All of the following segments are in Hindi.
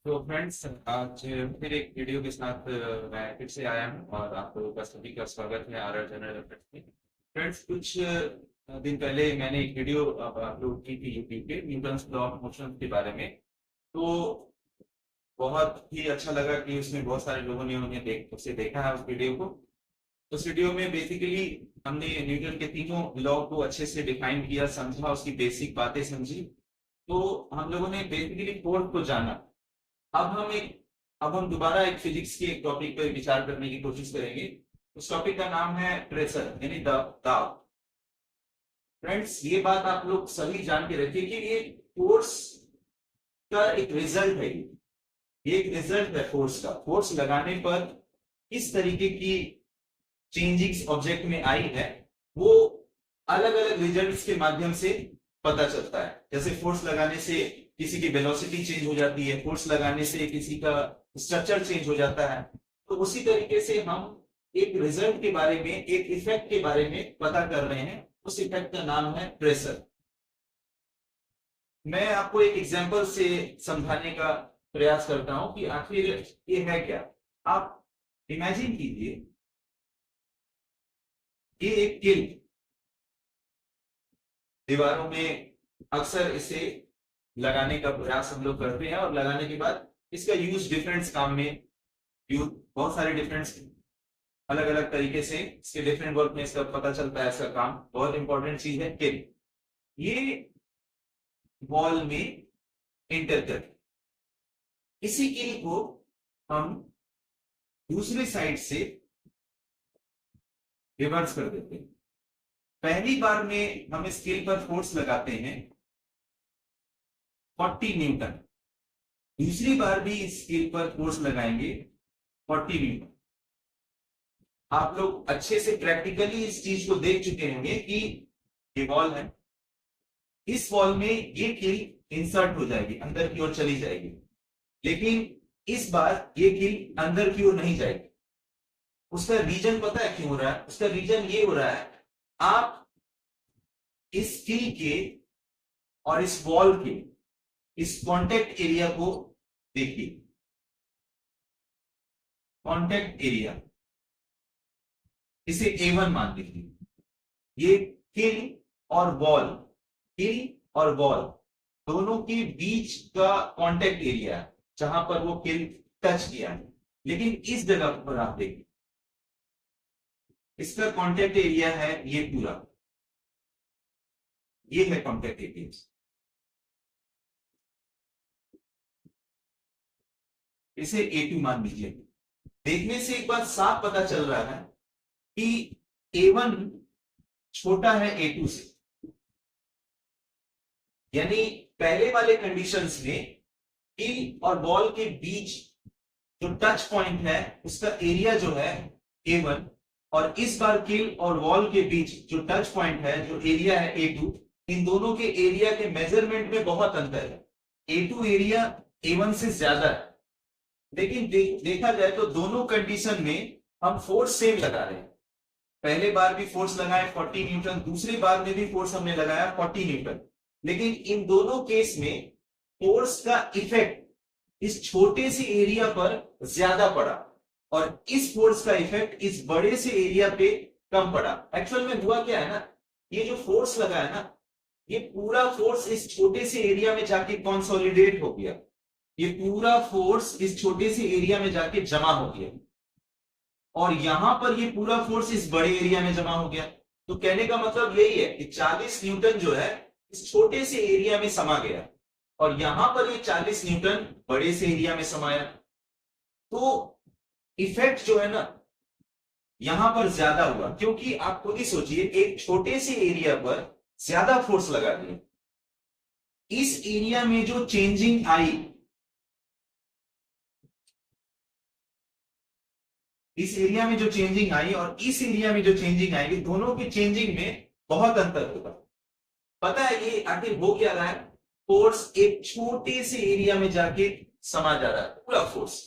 तो फ्रेंड्स, आज फिर एक वीडियो के साथ मैं फिर से आया हूँ और आप लोगों का सभी का स्वागत है आर आर जनरल अफेयर्स में। फ्रेंड्स, कुछ दिन पहले मैंने एक वीडियो अपलोड की थी यूट्यूब पे न्यूटन्स लॉ ऑफ मोशन के बारे में। तो बहुत ही अच्छा लगा कि उसमें बहुत सारे लोगों ने उसे देखा है उस वीडियो को। उस वीडियो में बेसिकली हमने न्यूटन के तीनों लॉ को अच्छे से डिफाइन किया, समझा, उसकी बेसिक बातें समझी। तो हम लोगों ने बेसिकली फोर्स को जाना। अब हम एक अब हम दोबारा एक फिजिक्स के एक टॉपिक पर विचार करने की कोशिश करेंगे। उस टॉपिक का नाम है प्रेशर यानी दाब। फ्रेंड्स, ये बात आप लोग सभी जान के रखिए कि ये फोर्स का एक रिजल्ट है। ये एक रिजल्ट है फोर्स का। फोर्स लगाने पर किस तरीके की चेंजिंग्स ऑब्जेक्ट में आई है, वो अलग अलग रिजल्ट्स के माध्यम से पता चलता है। जैसे फोर्स लगाने से किसी की वेलोसिटी चेंज हो जाती है, फोर्स लगाने से किसी का स्ट्रक्चर चेंज हो जाता है। तो उसी तरीके से हम एक रिजल्ट के बारे में, एक इफेक्ट के बारे में पता कर रहे हैं। उस इफेक्ट का नाम है प्रेशर। मैं आपको एक एग्जांपल से समझाने का प्रयास करता हूं कि आखिर ये है क्या। आप इमेजिन कीजिए, ये एक किल दीवारों में अक्सर इसे लगाने का प्रयास हम लोग करते हैं और लगाने के बाद इसका यूज डिफरेंट काम में, यूज बहुत सारे डिफरेंट अलग अलग तरीके से इसके डिफरेंट वर्क में इसका पता चलता है। इसका काम बहुत इंपॉर्टेंट चीज है किल। ये वॉल में इंटर कर इसी किल को हम दूसरे साइड से रिवर्स कर देते हैं। पहली बार में हम इस किल पर फोर्स लगाते हैं 40 न्यूटन। दूसरी बार भी इस स्केल पर फोर्स लगाएंगे 40 न्यूटन। आप लोग अच्छे से प्रैक्टिकली इस चीज को देख चुके होंगे कि ये वॉल है, इस वॉल में ये कील इंसर्ट हो जाएगी, अंदर की ओर चली जाएगी। लेकिन इस बार ये कील अंदर की ओर नहीं जाएगी। उसका रीजन पता है क्यों हो रहा है? उसका रीजन ये हो रहा है, आप इस कील के और इस वॉल के इस कॉन्टेक्ट एरिया को देखिए। कॉन्टेक्ट एरिया, इसे A1 मान लीजिए। ये किल और वॉल, किल और वॉल दोनों के बीच का कॉन्टेक्ट एरिया है, जहां पर वो किल टच किया है। लेकिन इस जगह पर आप देखिए, इसका कॉन्टेक्ट एरिया है ये पूरा, ये है कॉन्टेक्ट एरिया। इसे A2 मान लीजिए। देखने से एक बात साफ पता चल रहा है कि A1 छोटा है A2 से। यानी पहले वाले कंडीशंस में किल और बॉल के बीच जो टच पॉइंट है उसका एरिया जो है A1, और इस बार किल और वॉल के बीच जो टच पॉइंट है, जो एरिया है A2, इन दोनों के एरिया के मेजरमेंट में बहुत अंतर है। A2 एरिया A1 से ज्यादा है। लेकिन देखा जाए तो दोनों कंडीशन में हम फोर्स सेम लगा रहे हैं। पहले बार भी फोर्स लगाया 40 न्यूटन, दूसरी बार में भी फोर्स हमने लगाया 40 न्यूटन। लेकिन इन दोनों केस में फोर्स का इफेक्ट इस छोटे से एरिया पर ज्यादा पड़ा और इस फोर्स का इफेक्ट इस बड़े से एरिया पे कम पड़ा। एक्चुअल में हुआ क्या है ना, ये जो फोर्स लगा है ना, ये पूरा फोर्स इस छोटे से एरिया में जाके कॉन्सोलिडेट हो गया। ये पूरा फोर्स इस छोटे से एरिया में जाके जमा हो गया और यहां पर ये पूरा फोर्स इस बड़े एरिया में जमा हो गया। तो कहने का मतलब यही है कि 40 न्यूटन जो है इस छोटे से एरिया में समा गया और यहां पर ये 40 न्यूटन बड़े से एरिया में समाया। तो इफेक्ट जो है ना यहां पर ज्यादा हुआ, क्योंकि आप खुद ही सोचिए, एक छोटे से एरिया पर ज्यादा फोर्स लगा दिया। इस एरिया में जो चेंजिंग आई, इस एरिया में जो चेंजिंग आई और इस एरिया में जो चेंजिंग आएगी, दोनों की चेंजिंग में बहुत अंतर होगा। पता है ये आखिर हो क्या रहा है? फोर्स एक छोटे से एरिया में जाके समा जा रहा है, पूरा फोर्स,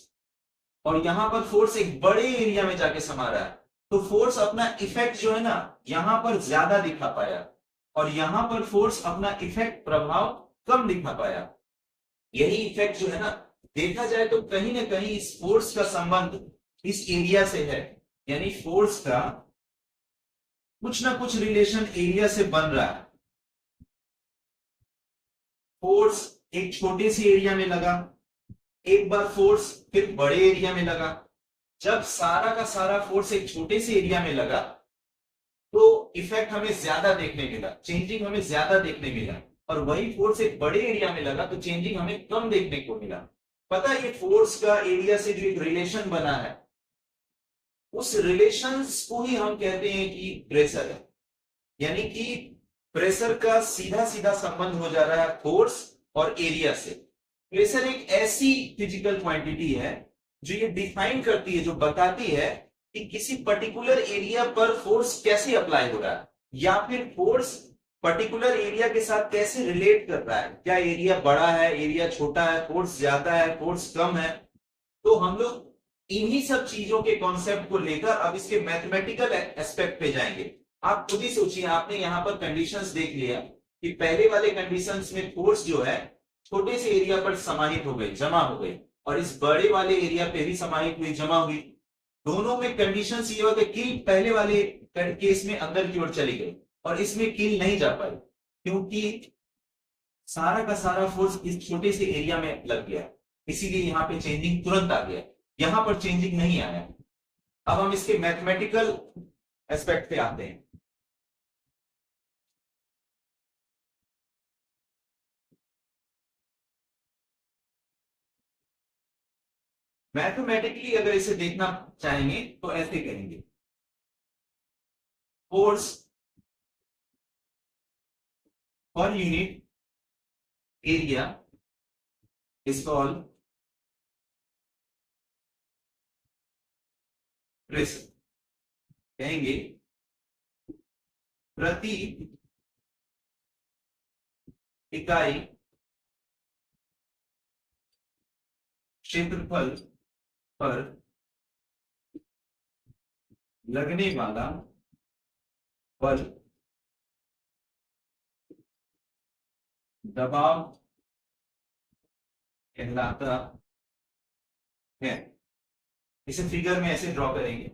और यहां पर फोर्स एक बड़े एरिया में जाके समा रहा है। तो फोर्स अपना इफेक्ट जो है ना यहां पर ज्यादा दिखा पाया और यहां पर फोर्स अपना इफेक्ट, प्रभाव कम दिखा पाया। यही इफेक्ट जो है ना देखा जाए तो कहीं ना कहीं इस फोर्स का संबंध इस एरिया से है, यानी फोर्स का कुछ ना कुछ रिलेशन एरिया से बन रहा है। फोर्स एक छोटे से एरिया में लगा, एक बार फोर्स फिर बड़े एरिया में लगा। जब सारा का सारा फोर्स एक छोटे से एरिया में लगा तो इफेक्ट हमें ज्यादा देखने मिला, चेंजिंग हमें ज्यादा देखने मिला, और वही फोर्स एक बड़े एरिया में लगा तो चेंजिंग हमें कम देखने को मिला। पता है ये फोर्स का एरिया से जो एक रिलेशन बना है, उस रिलेशंस को ही हम कहते हैं कि प्रेशर है। यानी कि प्रेशर का सीधा सीधा संबंध हो जा रहा है फोर्स और एरिया से। प्रेशर एक ऐसी फिजिकल क्वांटिटी है जो ये डिफाइन करती है, जो बताती है कि किसी पर्टिकुलर एरिया पर फोर्स कैसे अप्लाई हो रहा है, या फिर फोर्स पर्टिकुलर एरिया के साथ कैसे रिलेट कर रहा है। क्या एरिया बड़ा है, एरिया छोटा है, फोर्स ज्यादा है, फोर्स कम है। तो हम लोग इन्हीं सब चीजों के कॉन्सेप्ट को लेकर अब इसके मैथमेटिकल एस्पेक्ट पे जाएंगे। आप खुद ही सोचिए, आपने यहां पर कंडीशंस देख लिया कि पहले वाले कंडीशंस में फोर्स जो है छोटे से एरिया पर समाहित हो गई, जमा हो गई, और इस बड़े वाले एरिया पे भी समाहित हुई, जमा हुई। दोनों में कंडीशंस ये होता है कि पहले वाले केस में अंदर की ओर चली गई और इसमें कील नहीं जा पाई, क्योंकि सारा का सारा फोर्स इस छोटे से एरिया में लग गया, इसीलिए यहां पे चेंजिंग तुरंत आ गया, यहां पर चेंजिंग नहीं आया। अब हम इसके मैथमेटिकल एस्पेक्ट पे आते हैं। मैथमेटिकली अगर इसे देखना चाहेंगे तो ऐसे करेंगे, force per unit area is called pressure. कहेंगे प्रति इकाई क्षेत्रफल पर लगने वाला बल दबाव कहलाता है। इसे फिगर में ऐसे ड्रॉ करेंगे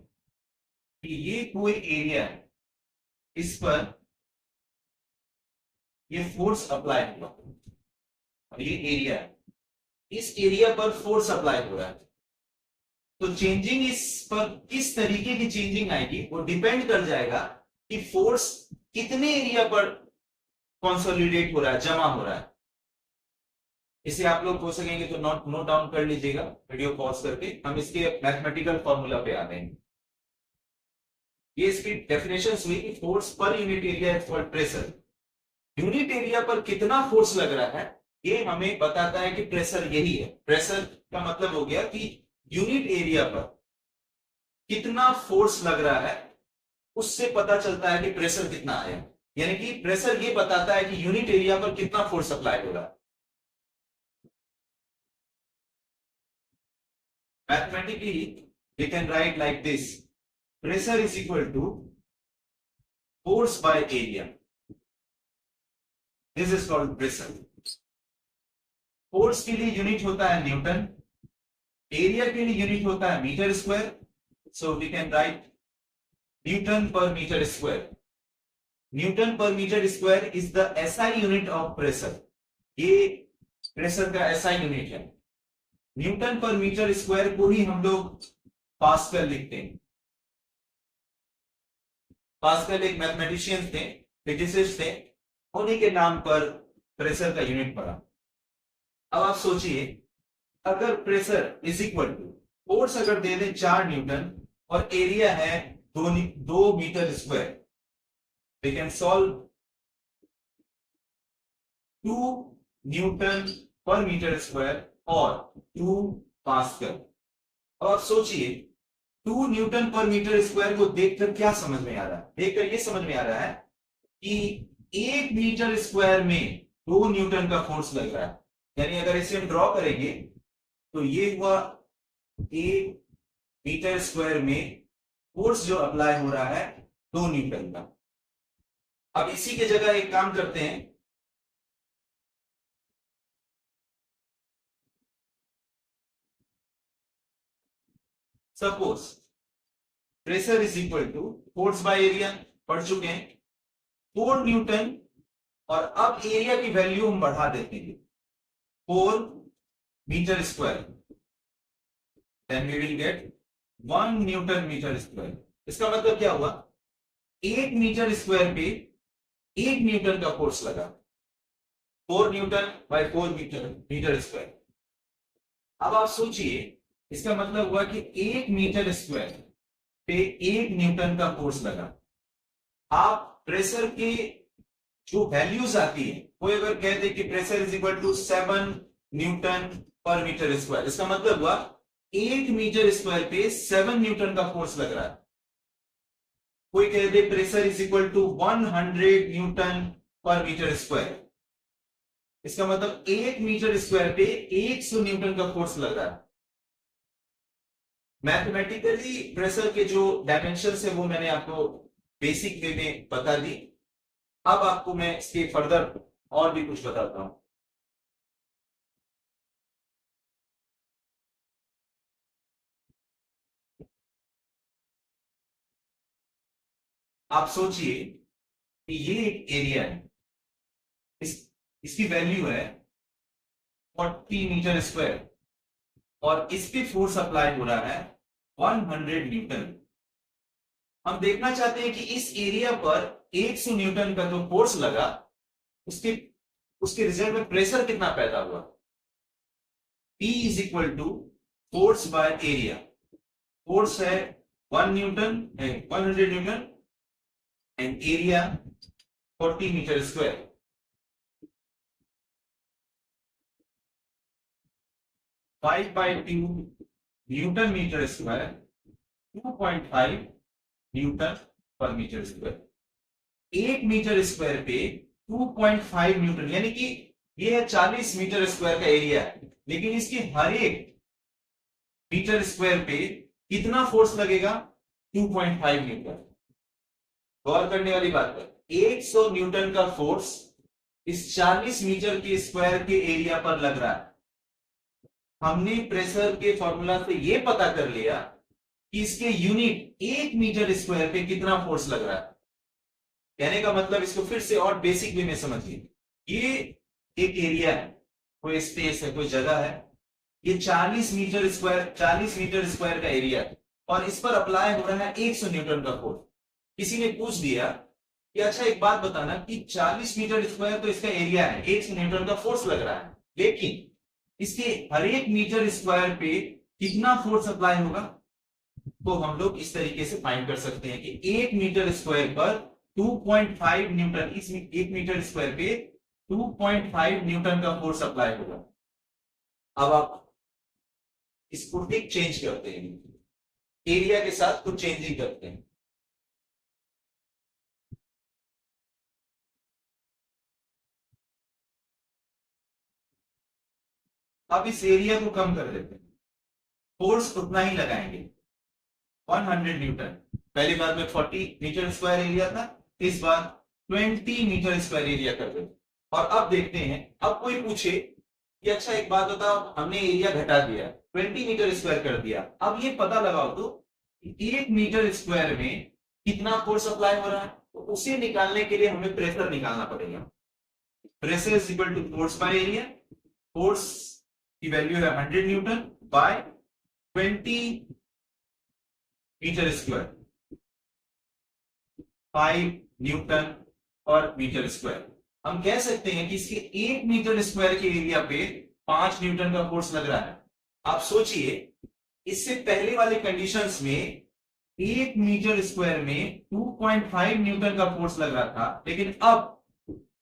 कि ये कोई एरिया है, इस पर ये फोर्स अप्लाई हुआ, और ये एरिया है, इस एरिया पर फोर्स अप्लाई हो रहा है। तो चेंजिंग इस पर किस तरीके की चेंजिंग आएगी वो डिपेंड कर जाएगा कि फोर्स कितने एरिया पर कंसोलिडेट हो रहा है, जमा हो रहा है। इसे आप लोग हो सकेंगे तो नोट डाउन कर लीजिएगा वीडियो पॉज करके, हम इसके मैथमेटिकल फॉर्मूला पे आ गए। ये इसकी डेफिनेशन हुई कि force per unit area is called pressure. Unit area पर कितना फोर्स लग रहा है ये हमें बताता है कि प्रेशर यही है। प्रेशर का मतलब हो गया कि यूनिट एरिया पर कितना फोर्स लग रहा है, उससे पता चलता है कि प्रेशर कितना आया। यानी कि प्रेशर ये बताता है कि यूनिट एरिया पर कितना फोर्स अप्लाई हो रहा है। Mathematically we can write like this: pressure is equal to force by area. This is called pressure. Force के लिए यूनिट होता है न्यूटन, एरिया के लिए यूनिट होता है metre square. So we can write newton per metre square. Newton per metre square is the SI unit of pressure. ये प्रेशर का एसआई यूनिट है। न्यूटन पर मीटर स्क्वायर को ही हम लोग पास्कल लिखते हैं। पास्कल एक मैथमेटिशियन थे, फिजिसिस्ट थे, उन्हीं के नाम पर प्रेशर का यूनिट पड़ा। अब आप सोचिए, अगर pressure is equal to force अगर दे दें 4 न्यूटन और एरिया है 2 metre square, we can solve 2 newton per metre square और 2 पास्कल। अब आप सोचिए, 2 न्यूटन पर मीटर स्क्वायर को देखकर क्या समझ में आ रहा है? देखकर ये समझ में आ रहा है कि 1 मीटर स्क्वायर में 2 न्यूटन का फोर्स लग रहा है। यानी अगर इसे हम ड्रॉ करेंगे तो ये हुआ 1 मीटर स्क्वायर में फोर्स जो अप्लाई हो रहा है 2 न्यूटन का। अब इसी के जगह एक काम करते हैं, suppose pressure is equal to force by area, पढ़ चुके हैं, 4 न्यूटन, और अब एरिया की वैल्यू हम बढ़ा देते हैं 4 metre square, then we will get 1 newton metre square. इसका मतलब क्या हुआ, 1 मीटर स्क्वायर पे 1 न्यूटन का फोर्स लगा, 4 न्यूटन बाय 4 मीटर स्क्वायर। अब आप सोचिए, इसका मतलब हुआ कि 1 मीटर स्क्वायर पे 1 न्यूटन का फोर्स लगा। आप प्रेशर के जो वैल्यूज आती है, वो अगर कहते कि pressure is equal to 7 newton per metre square, इसका मतलब हुआ 1 मीटर स्क्वायर पे 7 न्यूटन का फोर्स लग रहा है। कोई कहते pressure is equal to 100 newton per metre square, इसका मतलब 1 मीटर स्क्वायर पे 100 न्यूटन का फोर्स लग रहा है। मैथमेटिकली प्रेशर के जो डायमेंशन है वो मैंने आपको बेसिक वे में बता दी। अब आपको मैं इसके फर्दर और भी कुछ बताता हूं। आप सोचिए कि ये एक एरिया है, इसकी वैल्यू है 40 मीटर स्क्वायर, और इस पे फोर्स अप्लाई हो रहा है 100 न्यूटन। हम देखना चाहते हैं कि इस एरिया पर 100 न्यूटन का जो फोर्स लगा, उसके उसके रिजल्ट में प्रेशर कितना पैदा हुआ। P is equal to force by area. Force है 1 newton, 100 newton, and area 40 metre square. 5/2 newton metre square, 2.5 newton per metre square. 1 metre square पे 2.5 न्यूटन, यानी कि ये है 40 मीटर स्क्वायर का एरिया है, लेकिन इसकी हर एक मीटर स्क्वायर पे कितना फोर्स लगेगा, 2.5 न्यूटन। गौर करने वाली बात है, 100 न्यूटन का फोर्स इस 40 मीटर के स्क्वायर के एरिया पर लग रहा है। हमने प्रेशर के फॉर्मूला से यह पता कर लिया कि इसके यूनिट 1 मीटर स्क्वायर पे कितना फोर्स लग रहा है। कहने का मतलब, इसको फिर से और बेसिक वे में समझिए, ये एक एरिया है, कोई स्पेस है, कोई जगह है, ये 40 मीटर स्क्वायर का एरिया है, और इस पर अप्लाई हो रहा है 100 न्यूटन का फोर्स। किसी ने पूछ दिया कि अच्छा एक बात बताना कि 40 मीटर स्क्वायर तो इसका एरिया है, 100 न्यूटन का फोर्स लग रहा है, लेकिन इसके हर एक मीटर स्क्वायर पे कितना फोर्स अप्लाई होगा। तो हम लोग इस तरीके से फाइंड कर सकते हैं कि 1 मीटर स्क्वायर पर 2.5 न्यूटन, इस 1 मीटर स्क्वायर पे 2.5 न्यूटन का फोर्स अप्लाई होगा। अब आप इसको टिक चेंज करते हैं, एरिया के साथ कुछ चेंजिंग करते हैं। अब इस एरिया को कम कर देते हैं, फोर्स उतना ही लगाएंगे 100 न्यूटन। पहली बार में 40 मीटर स्क्वायर एरिया था, इस बार 20 मीटर स्क्वायर एरिया कर देते। और अब देखते हैं, अब कोई पूछे कि अच्छा एक बात बताओ, हमने एरिया घटा दिया, 20 मीटर स्क्वायर कर दिया, अब ये पता लगाओ तो 1 मीटर स्क्वायर में कितना फोर्स अप्लाई हो रहा है। तो उसे निकालने के लिए हमें प्रेशर निकालना पड़ेगा। Pressure is equal to force by area. Force की वैल्यू है 100 newton by 20 metre square, 5 newton और मीटर स्क्वायर। हम कह सकते हैं कि इसके 1 मीटर स्क्वायर के एरिया पे 5 न्यूटन का फोर्स लग रहा है। आप सोचिए, इससे पहले वाले कंडीशंस में 1 मीटर स्क्वायर में 2.5 न्यूटन का फोर्स लग रहा था, लेकिन अब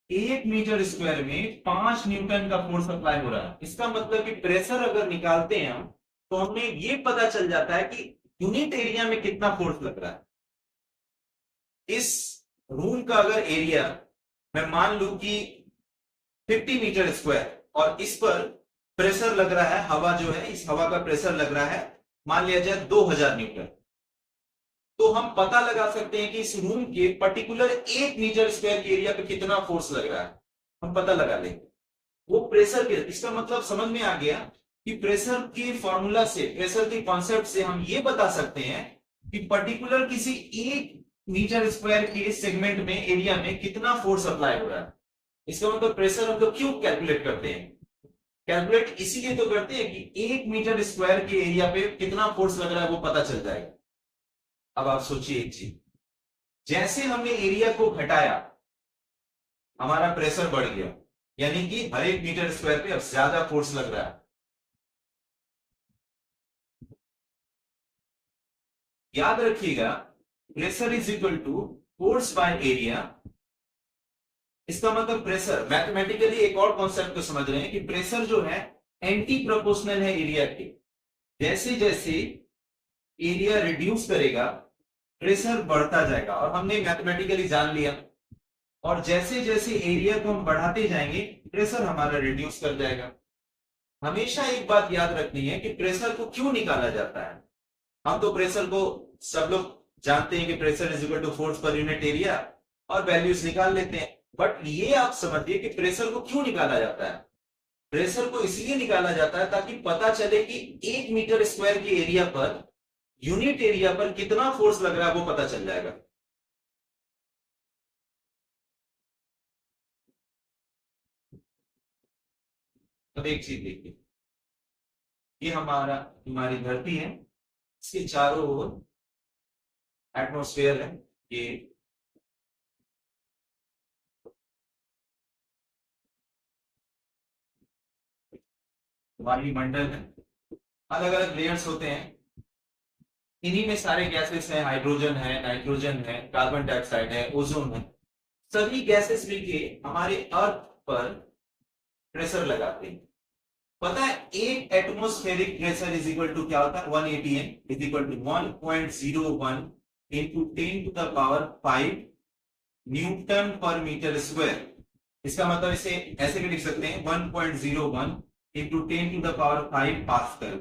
1 मीटर स्क्वायर में 5 न्यूटन का फोर्स अप्लाई हो रहा है। इसका मतलब कि प्रेशर अगर निकालते हैं हम, तो हमें यह पता चल जाता है कि यूनिट एरिया में कितना फोर्स लग रहा है। इस रूम का अगर एरिया मैं मान लूं कि 50 मीटर स्क्वायर, और इस पर प्रेशर लग रहा है, हवा जो है, इस हवा का प्रेशर लग रहा है, मान लिया जाए 2000 न्यूटन, तो हम पता लगा सकते हैं कि इस रूम के पर्टिकुलर 1 मीटर स्क्वायर के एरिया पे कितना फोर्स लग रहा है, हम पता लगा लेंगे वो प्रेशर के। इसका मतलब समझ में आ गया कि प्रेशर के फॉर्मूला से, प्रेशर के कॉन्सेप्ट से हम ये बता सकते हैं कि पर्टिकुलर किसी एक मीटर स्क्वायर के सेगमेंट में, एरिया में कितना फोर्स अप्लाई हो रहा है। इसका मतलब प्रेशर हम लोग क्यों कैलकुलेट करते हैं? कैलकुलेट इसीलिए तो करते हैं कि एक मीटर स्क्वायर के एरिया पे कितना फोर्स लग रहा है वो पता चल जाएगा। अब आप सोचिए एक चीज, जैसे हमने एरिया को घटाया हमारा प्रेशर बढ़ गया, यानी कि हर एक मीटर स्क्वायर पे अब ज्यादा फोर्स लग रहा है। याद रखिएगा, pressure is equal to force by area. इसका मतलब प्रेशर, मैथमेटिकली एक और कॉन्सेप्ट को समझ रहे हैं कि प्रेशर जो है एंटी प्रोपोर्शनल है एरिया के। जैसे जैसे एरिया रिड्यूस करेगा प्रेशर बढ़ता जाएगा, और हमने मैथमेटिकली जान लिया। और जैसे जैसे एरिया को हम बढ़ाते जाएंगे प्रेशर हमारा रिड्यूस कर जाएगा। हमेशा एक बात याद रखनी है कि प्रेशर को क्यों निकाला जाता है। हम तो प्रेशर को सब लोग जानते हैं कि pressure is equal to force per unit area, और वैल्यूज निकाल लेते हैं। बट ये आप समझिए कि प्रेशर को क्यों निकाला जाता है। प्रेशर को इसलिए निकाला जाता है ताकि पता चले कि एक मीटर स्क्वायर के एरिया पर, यूनिट एरिया पर कितना फोर्स लग रहा है वो पता चल जाएगा। अब एक चीज देखिए, ये हमारी धरती है, इसके चारों ओर एटमॉस्फेयर है, ये वायुमंडल है, अलग अलग लेयर्स होते हैं। इन्हीं में सारे गैसेस हैं, हाइड्रोजन है, नाइट्रोजन है, कार्बन डाइऑक्साइड है, ओजोन है। सभी गैसेस मिलके हमारे अर्थ पर प्रेशर लगाते हैं। पता है एक atmospheric pressure is equal to क्या होता है? 1 atm is equal to 1.01 into 10 to the power 5 newton per metre square. इसका मतलब इसे ऐसे भी लिख सकते हैं 1.01 into 10 to the power 5 pascal.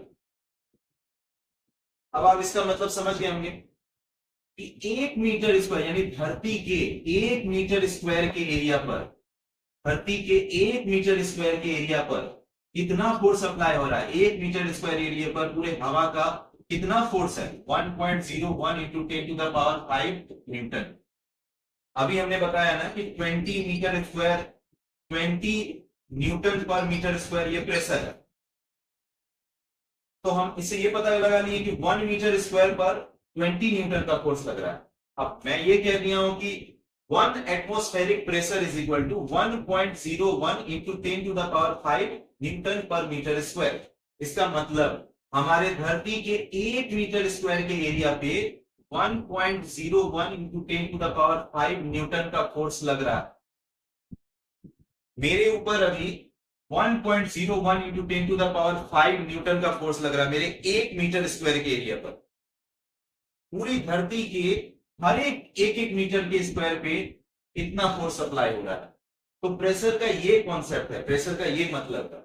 अब आप इसका मतलब समझ गए होंगे कि एक मीटर स्क्वायर, यानी धरती के एक मीटर स्क्वायर के एरिया पर, धरती के एक मीटर स्क्वायर के एरिया पर कितना फोर्स अप्लाई हो रहा है। एक मीटर स्क्वायर एरिया पर पूरे हवा का कितना फोर्स है? 1.01 into 10 to the power 5 newton. अभी हमने बताया ना कि 20 metre square, 20 newton per metre square ये प्रेशर है। तो हम इससे ये पता लगा लिए कि 1 मीटर स्क्वायर पर 20 न्यूटन का फोर्स लग रहा है। अब मैं ये कह दिया हूं कि 1 atmospheric pressure is equal to 1.01 into 10 to the power 5 newton per metre square. इसका मतलब हमारे धरती के 1 मीटर स्क्वायर के एरिया पे 1.01 into 10 to the power 5 newton का फोर्स लग रहा है। मेरे ऊपर अभी 1.01 into 10 to the power 5 newton का फोर्स लग रहा है मेरे 1 मीटर स्क्वायर के एरिया पर। पूरी धरती के हर एक मीटर के स्क्वायर पे इतना फोर्स अप्लाई हो रहा है। तो प्रेशर का ये कॉन्सेप्ट है, प्रेशर का ये मतलब है।